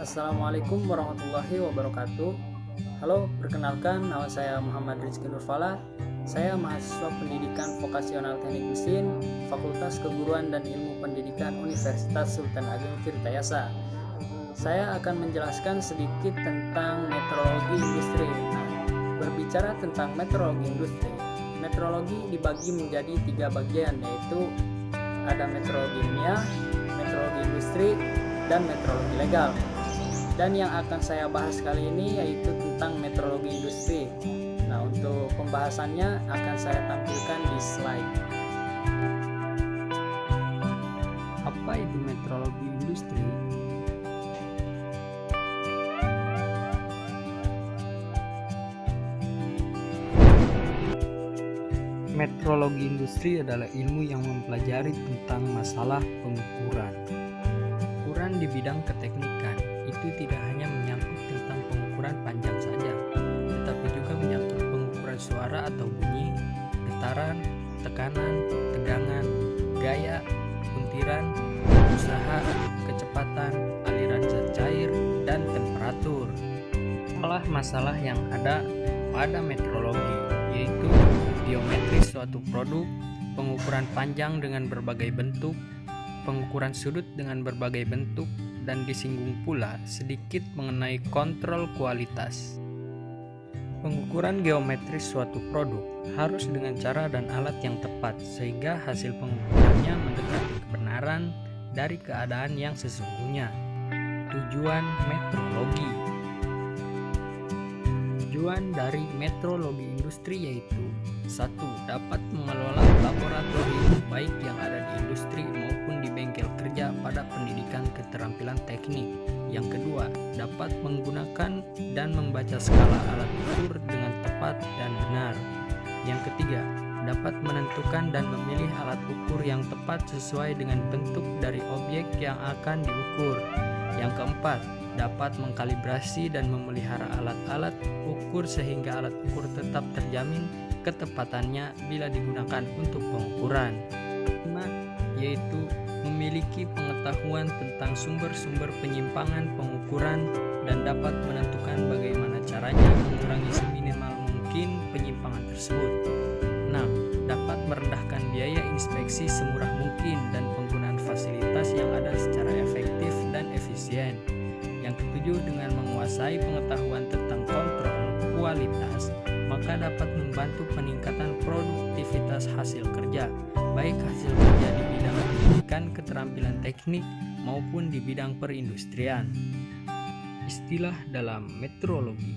Assalamualaikum warahmatullahi wabarakatuh. Halo, perkenalkan nama saya Muhammad Rizky Nurfala. Saya mahasiswa pendidikan vokasional teknik mesin, Fakultas Keguruan dan Ilmu Pendidikan Universitas Sultan Ageng Tirtayasa. Saya akan menjelaskan sedikit tentang metrologi industri. Nah, berbicara tentang metrologi industri, metrologi dibagi menjadi 3 bagian, yaitu ada metrologi ilmiah, metrologi industri, dan metrologi legal. Dan yang akan saya bahas kali ini yaitu tentang metrologi industri. Nah, untuk pembahasannya akan saya tampilkan di slide. Apa itu metrologi industri? Metrologi industri adalah ilmu yang mempelajari tentang masalah pengukuran. Ukuran di bidang keteknikan itu tidak hanya menyangkut tentang pengukuran panjang saja, tetapi juga menyangkut pengukuran suara atau bunyi, getaran, tekanan, tegangan, gaya, puntiran, usaha, kecepatan, aliran zat cair, dan temperatur. Masalah yang ada pada metrologi yaitu geometri suatu produk, pengukuran panjang dengan berbagai bentuk, pengukuran sudut dengan berbagai bentuk, dan disinggung pula sedikit mengenai kontrol kualitas. Pengukuran geometris suatu produk harus dengan cara dan alat yang tepat sehingga hasil pengukurannya mendekati kebenaran dari keadaan yang sesungguhnya. Tujuan metrologi. Tujuan dari metrologi industri yaitu 1. Dapat mengelola laboratorium baik yang ada di industri maupun di bengkel kerja pada pendidikan keterampilan teknik. Yang kedua, dapat menggunakan dan membaca skala alat ukur dengan tepat dan benar. Yang ketiga, dapat menentukan dan memilih alat ukur yang tepat sesuai dengan bentuk dari objek yang akan diukur. Yang keempat, dapat mengkalibrasi dan memelihara alat-alat ukur sehingga alat ukur tetap terjamin ketepatannya bila digunakan untuk pengukuran. Yaitu memiliki pengetahuan tentang sumber-sumber penyimpangan pengukuran dan dapat menentukan bagaimana caranya mengurangi seminimal mungkin penyimpangan tersebut. 6. Dapat merendahkan biaya inspeksi semurah mungkin dan penggunaan fasilitas yang ada secara efektif dan efisien. Yang ketujuh, dengan menguasai pengetahuan tentang kontrol kualitas, maka dapat membantu peningkatan produktivitas hasil kerja, baik hasil kerja di bidang pendidikan keterampilan teknik maupun di bidang perindustrian. Istilah dalam metrologi.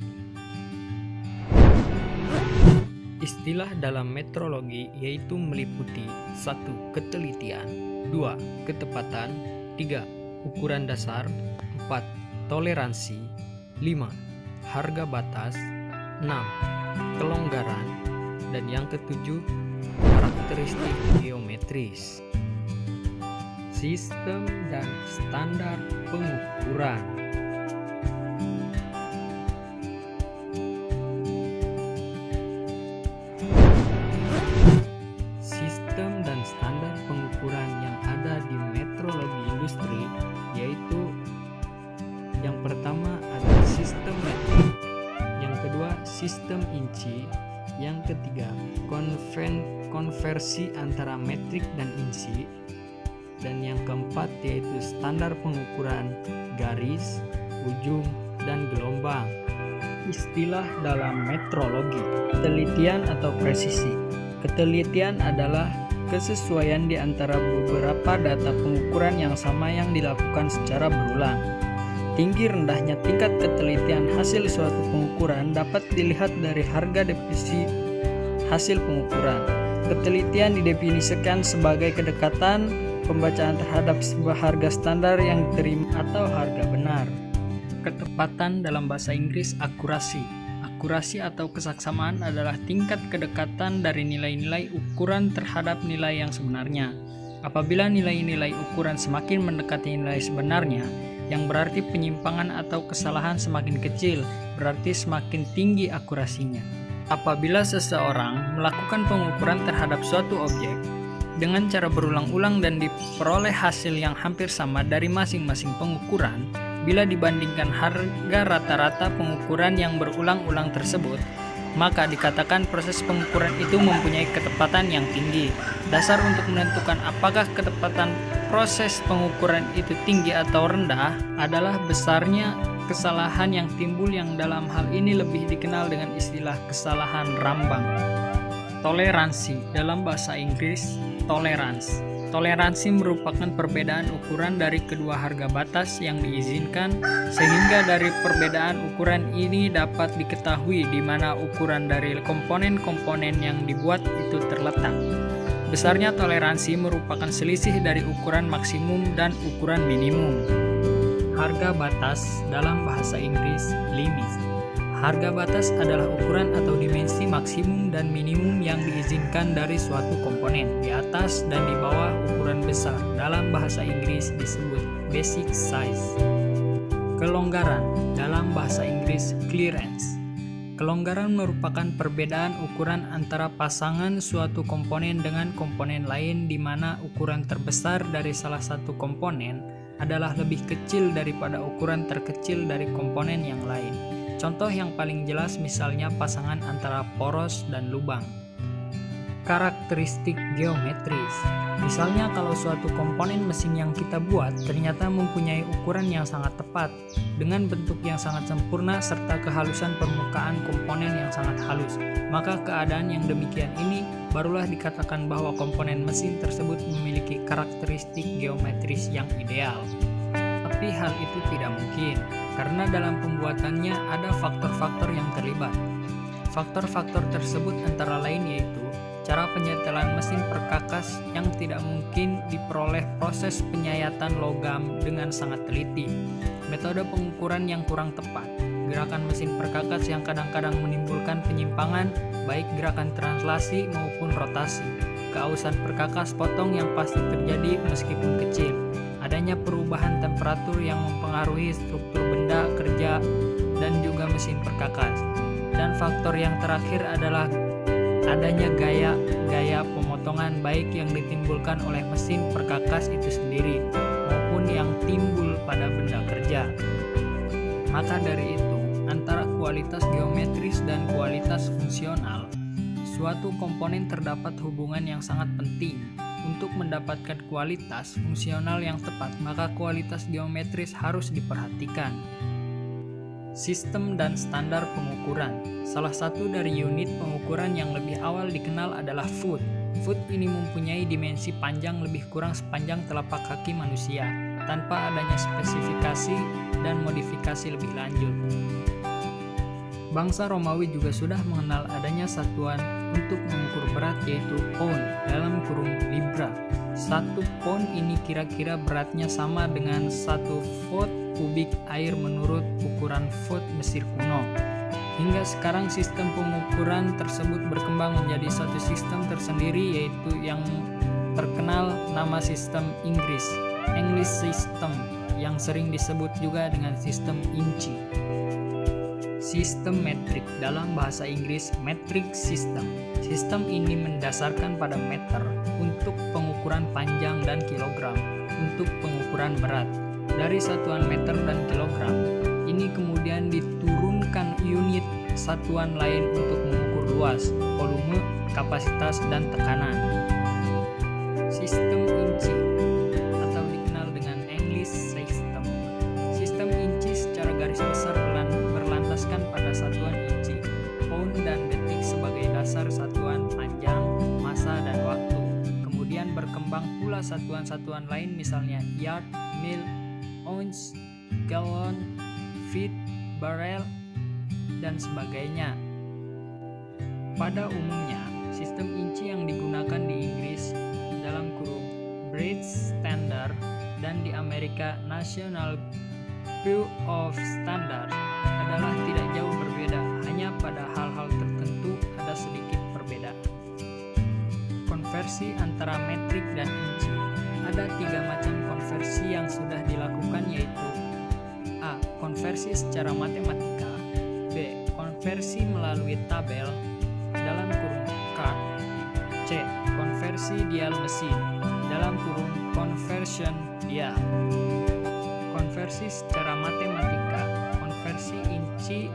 Istilah dalam metrologi yaitu meliputi 1. Ketelitian, 2. Ketepatan, 3. Ukuran dasar, 4. Toleransi, 5. Harga batas, 6. Kelonggaran, dan yang ketujuh, karakteristik geometris. Sistem dan standar pengukuran. Sistem dan standar pengukuran yang ada di metrologi industri yaitu yang pertama adalah sistem metrik, yang kedua sistem inci, yang ketiga konversi antara metrik dan inci, dan yang keempat yaitu standar pengukuran garis, ujung, dan gelombang. Istilah dalam metrologi. Ketelitian atau presisi. Ketelitian adalah kesesuaian di antara beberapa data pengukuran yang sama yang dilakukan secara berulang. Tinggi rendahnya tingkat ketelitian hasil suatu pengukuran dapat dilihat dari harga definisi hasil pengukuran. Ketelitian didefinisikan sebagai kedekatan pembacaan terhadap sebuah harga standar yang diterima atau harga benar. Ketepatan dalam bahasa Inggris akurasi. Akurasi atau kesaksamaan adalah tingkat kedekatan dari nilai-nilai ukuran terhadap nilai yang sebenarnya. Apabila nilai-nilai ukuran semakin mendekati nilai sebenarnya, yang berarti penyimpangan atau kesalahan semakin kecil, berarti semakin tinggi akurasinya. Apabila seseorang melakukan pengukuran terhadap suatu objek dengan cara berulang-ulang dan diperoleh hasil yang hampir sama dari masing-masing pengukuran, Bila dibandingkan harga rata-rata pengukuran yang berulang-ulang tersebut, maka dikatakan proses pengukuran itu mempunyai ketepatan yang tinggi. Dasar untuk menentukan apakah ketepatan proses pengukuran itu tinggi atau rendah adalah besarnya kesalahan yang timbul, yang dalam hal ini lebih dikenal dengan istilah kesalahan rambang. Toleransi, dalam bahasa Inggris tolerance. Toleransi merupakan perbedaan ukuran dari kedua harga batas yang diizinkan, sehingga dari perbedaan ukuran ini dapat diketahui di mana ukuran dari komponen-komponen yang dibuat itu terletak. Besarnya toleransi merupakan selisih dari ukuran maksimum dan ukuran minimum. Harga batas, dalam bahasa Inggris limit. Harga batas adalah ukuran atau dimensi maksimum dan minimum yang diizinkan dari suatu komponen di atas dan di bawah ukuran besar. Dalam bahasa Inggris disebut basic size. Kelonggaran, dalam bahasa Inggris clearance. Kelonggaran merupakan perbedaan ukuran antara pasangan suatu komponen dengan komponen lain, di mana ukuran terbesar dari salah satu komponen adalah lebih kecil daripada ukuran terkecil dari komponen yang lain. Contoh yang paling jelas misalnya pasangan antara poros dan lubang. Karakteristik geometris. Misalnya kalau suatu komponen mesin yang kita buat ternyata mempunyai ukuran yang sangat tepat, dengan bentuk yang sangat sempurna serta kehalusan permukaan komponen yang sangat halus, maka keadaan yang demikian ini barulah dikatakan bahwa komponen mesin tersebut memiliki karakteristik geometris yang ideal. Tapi hal itu tidak mungkin, karena dalam pembuatannya ada faktor-faktor yang terlibat. Faktor-faktor tersebut antara lain yaitu cara penyetelan mesin perkakas yang tidak mungkin diperoleh proses penyayatan logam dengan sangat teliti, metode pengukuran yang kurang tepat, gerakan mesin perkakas yang kadang-kadang menimbulkan penyimpangan, baik gerakan translasi maupun rotasi, keausan perkakas potong yang pasti terjadi meskipun kecil, adanya perubahan temperatur yang mempengaruhi struktur benda kerja dan juga mesin perkakas. Dan faktor yang terakhir adalah adanya gaya pemotongan baik yang ditimbulkan oleh mesin perkakas itu sendiri maupun yang timbul pada benda kerja. Maka dari itu, antara kualitas geometris dan kualitas fungsional, suatu komponen terdapat hubungan yang sangat penting. Untuk mendapatkan kualitas fungsional yang tepat, maka kualitas geometris harus diperhatikan. Sistem dan standar pengukuran. Salah satu dari unit pengukuran yang lebih awal dikenal adalah foot. Foot ini mempunyai dimensi panjang lebih kurang sepanjang telapak kaki manusia, tanpa adanya spesifikasi dan modifikasi lebih lanjut. Bangsa Romawi juga sudah mengenal adanya satuan untuk mengukur berat, yaitu pound dalam kurung libra. 1 pound ini kira-kira beratnya sama dengan 1 foot kubik air menurut ukuran foot Mesir kuno. Hingga sekarang sistem pengukuran tersebut berkembang menjadi satu sistem tersendiri, yaitu yang terkenal nama sistem Inggris, English System, yang sering disebut juga dengan sistem inci. Sistem metrik, dalam bahasa Inggris metric system. Sistem ini mendasarkan pada meter untuk pengukuran panjang dan kilogram untuk pengukuran berat. Dari satuan meter dan kilogram, ini kemudian diturunkan unit satuan lain untuk mengukur luas, volume, kapasitas, dan tekanan. Sistem inci atau dikenal dengan English System. Sistem inci secara garis besar berlandaskan pada satuan inci, pound dan detik sebagai dasar satuan panjang, massa, dan waktu. Kemudian berkembang pula satuan-satuan lain, misalnya yard, mil, ounce, gallon, feet, barrel, dan sebagainya. Pada umumnya, sistem inci yang digunakan di Inggris dalam kurung British Standard dan di Amerika National Bureau of Standards adalah tidak jauh berbeda, hanya pada hal-hal tertentu ada sedikit perbedaan. Konversi antara metrik dan inci. Ada 3 macam konversi yang sudah dilakukan, yaitu A. Konversi secara matematika, B. Konversi melalui tabel dalam kurung chart, C. Konversi dial mesin dalam kurung conversion dial. Konversi secara matematika. Konversi inci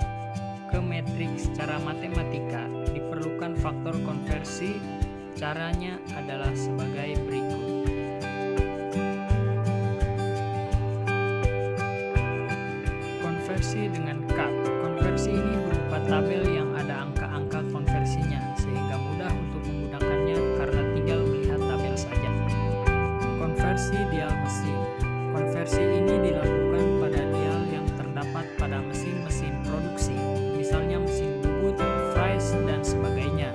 ke metrik secara matematika diperlukan faktor konversi. Caranya adalah sebagai berikut. Konversi dengan cut. Konversi ini berupa tabel yang ada angka-angka konversinya, sehingga mudah untuk menggunakannya karena tinggal melihat tabel saja. Konversi dial mesin. Konversi ini dilakukan pada dial yang terdapat pada mesin-mesin produksi, misalnya mesin bubut, fries, dan sebagainya.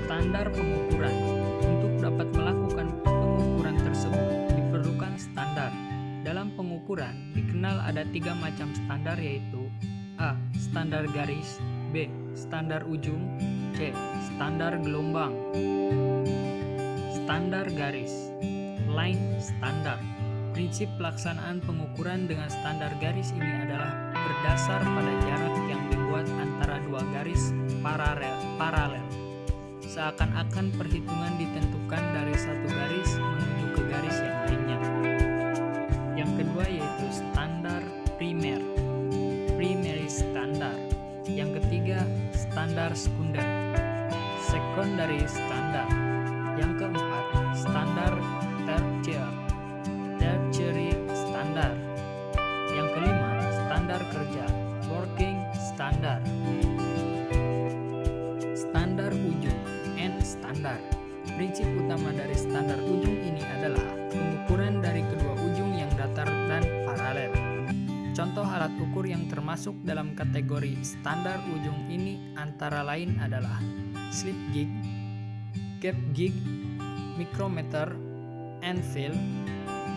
Standar pengukuran. Untuk dapat melakukan pengukuran tersebut, diperlukan standar. Dalam pengukuran, dikenal ada 3 macam standar, yaitu A. Standar garis, B. Standar ujung, C. Standar gelombang. Standar garis. Line standard. Prinsip pelaksanaan pengukuran dengan standar garis ini adalah berdasar pada jarak yang dibuat antara dua garis paralel. Seakan-akan perhitungan ditentukan dari satu garis menuju ke garis yang lainnya. Yang kedua yaitu standar primer, primary standard. Yang ketiga standar sekunder, secondary standard. Yang keempat standar tertiary standard. Yang kelima standar kerja, working standard. Standar ujung, end standard. Prinsip utama dari standar ujung ini adalah pengukuran dari kedua ujung yang datar dan paralel. Contoh alat ukur yang termasuk dalam kategori standar ujung ini antara lain adalah slip gauge, gap gauge, micrometer, anvil,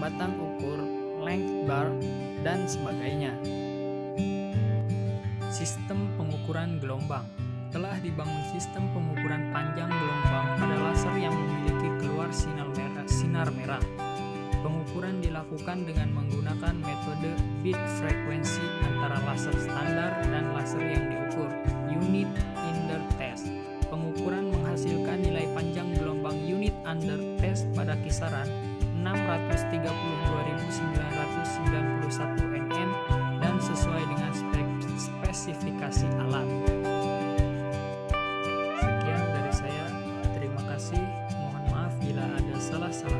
batang ukur, length bar, dan sebagainya. Sistem pengukuran gelombang. Telah dibangun sistem pengukuran panjang gelombang pada laser yang memiliki keluar sinar merah. Pengukuran dilakukan dengan menggunakan metode bit frekuensi antara laser standar dan laser yang diukur, unit under test. Pengukuran menghasilkan nilai panjang gelombang unit under test pada kisaran 632.991 nm dan sesuai dengan spesifikasi alat. Sekian dari saya, terima kasih. Mohon maaf bila ada salah-salah